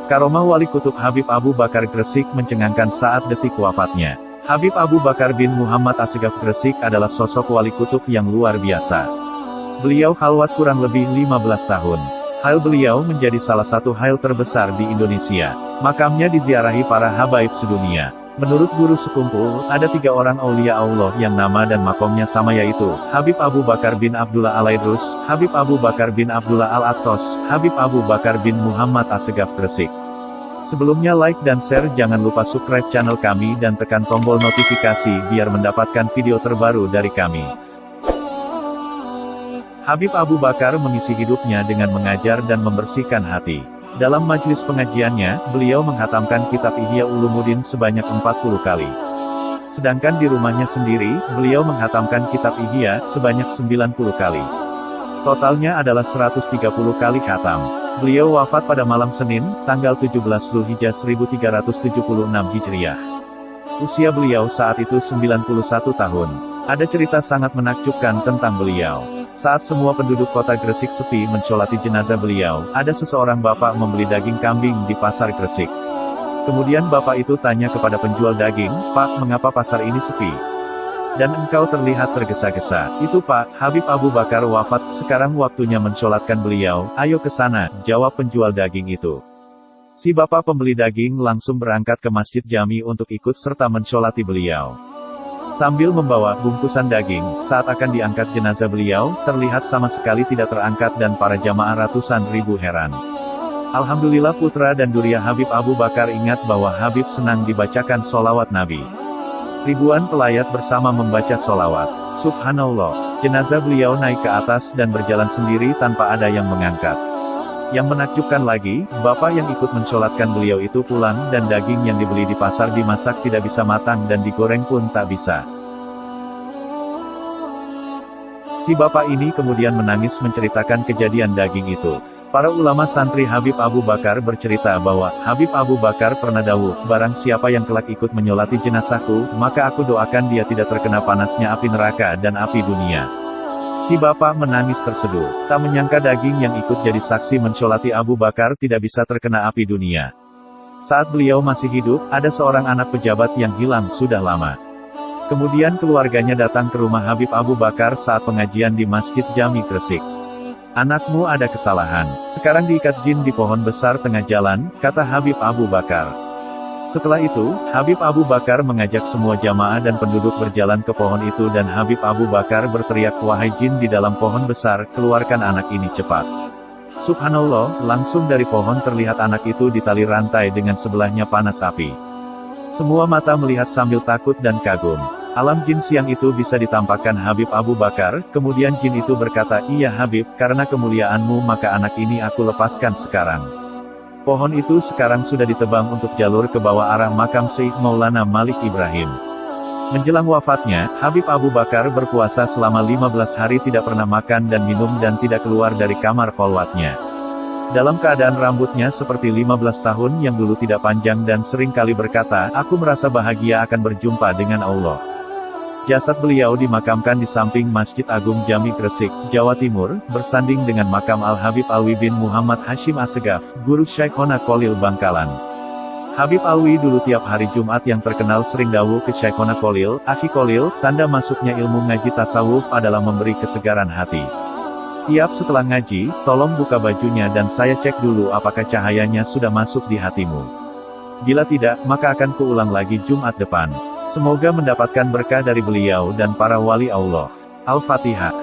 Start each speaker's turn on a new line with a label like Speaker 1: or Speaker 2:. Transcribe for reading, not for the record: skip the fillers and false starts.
Speaker 1: Karomah Wali Kutub Habib Abu Bakar Gresik mencengangkan saat detik wafatnya. Habib Abu Bakar bin Muhammad Assegaf Gresik adalah sosok wali kutub yang luar biasa. Beliau khalwat kurang lebih 15 tahun. Hail beliau menjadi salah satu hail terbesar di Indonesia. Makamnya diziarahi para habaib sedunia. Menurut guru sekumpul, ada 3 orang aulia Allah yang nama dan makomnya sama, yaitu Habib Abu Bakar bin Abdullah Al-Aidrus, Habib Abu Bakar bin Abdullah Al-Attos, Habib Abu Bakar bin Muhammad Assegaf Gresik. Sebelumnya like dan share, jangan lupa subscribe channel kami dan tekan tombol notifikasi biar mendapatkan video terbaru dari kami. Habib Abu Bakar mengisi hidupnya dengan mengajar dan membersihkan hati. Dalam majelis pengajiannya, beliau menghatamkan kitab Ihya Ulumuddin sebanyak 40 kali. Sedangkan di rumahnya sendiri, beliau menghatamkan kitab Ihya sebanyak 90 kali. Totalnya adalah 130 kali khatam. Beliau wafat pada malam Senin, tanggal 17 Zulhijjah 1376 Hijriah. Usia beliau saat itu 91 tahun. Ada cerita sangat menakjubkan tentang beliau. Saat semua penduduk kota Gresik sepi mensolati jenazah beliau, ada seseorang bapak membeli daging kambing di pasar Gresik. Kemudian bapak itu tanya kepada penjual daging, "Pak, mengapa pasar ini sepi? Dan engkau terlihat tergesa-gesa." "Itu Pak, Habib Abu Bakar wafat, sekarang waktunya mensolatkan beliau, ayo ke sana," jawab penjual daging itu. Si bapak pembeli daging langsung berangkat ke Masjid Jami untuk ikut serta mensolati beliau. Sambil membawa bungkusan daging, saat akan diangkat jenazah beliau, terlihat sama sekali tidak terangkat dan para jamaah ratusan ribu heran. Alhamdulillah putra dan duriya Habib Abu Bakar ingat bahwa Habib senang dibacakan solawat Nabi. Ribuan pelayat bersama membaca solawat. Subhanallah, jenazah beliau naik ke atas dan berjalan sendiri tanpa ada yang mengangkat. Yang menakjubkan lagi, bapak yang ikut mensolatkan beliau itu pulang dan daging yang dibeli di pasar dimasak tidak bisa matang dan digoreng pun tak bisa. Si bapak ini kemudian menangis menceritakan kejadian daging itu. Para ulama santri Habib Abu Bakar bercerita bahwa Habib Abu Bakar pernah dawuh, "Barang siapa yang kelak ikut menyolati jenazahku, maka aku doakan dia tidak terkena panasnya api neraka dan api dunia." Si bapak menangis terseduh. Tak menyangka daging yang ikut jadi saksi mensolati Abu Bakar tidak bisa terkena api dunia. Saat beliau masih hidup, ada seorang anak pejabat yang hilang sudah lama. Kemudian keluarganya datang ke rumah Habib Abu Bakar saat pengajian di Masjid Jami Gresik. "Anakmu ada kesalahan. Sekarang diikat jin di pohon besar tengah jalan," kata Habib Abu Bakar. Setelah itu, Habib Abu Bakar mengajak semua jamaah dan penduduk berjalan ke pohon itu dan Habib Abu Bakar berteriak, "Wahai jin di dalam pohon besar, keluarkan anak ini cepat." Subhanallah, langsung dari pohon terlihat anak itu ditali rantai dengan sebelahnya panas api. Semua mata melihat sambil takut dan kagum. Alam jin siang itu bisa ditampakkan Habib Abu Bakar, kemudian jin itu berkata, "Iya Habib, karena kemuliaanmu maka anak ini aku lepaskan sekarang." Pohon itu sekarang sudah ditebang untuk jalur ke bawah arah makam Syekh Maulana Malik Ibrahim. Menjelang wafatnya, Habib Abu Bakar berpuasa selama 15 hari tidak pernah makan dan minum dan tidak keluar dari kamar kholwatnya. Dalam keadaan rambutnya seperti 15 tahun yang dulu tidak panjang dan sering kali berkata, "Aku merasa bahagia akan berjumpa dengan Allah." Jasad beliau dimakamkan di samping Masjid Agung Jami Gresik, Jawa Timur, bersanding dengan makam Al-Habib Alwi bin Muhammad Hashim Assegaf, guru Syekhona Kholil Bangkalan. Habib Alwi dulu tiap hari Jumat yang terkenal sering dawuh ke Syekhona Kholil, "Akhi Kholil, tanda masuknya ilmu ngaji tasawuf adalah memberi kesegaran hati. Tiap setelah ngaji, tolong buka bajunya dan saya cek dulu apakah cahayanya sudah masuk di hatimu. Bila tidak, maka akan kuulang lagi Jumat depan." Semoga mendapatkan berkah dari beliau dan para wali Allah. Al-Fatihah.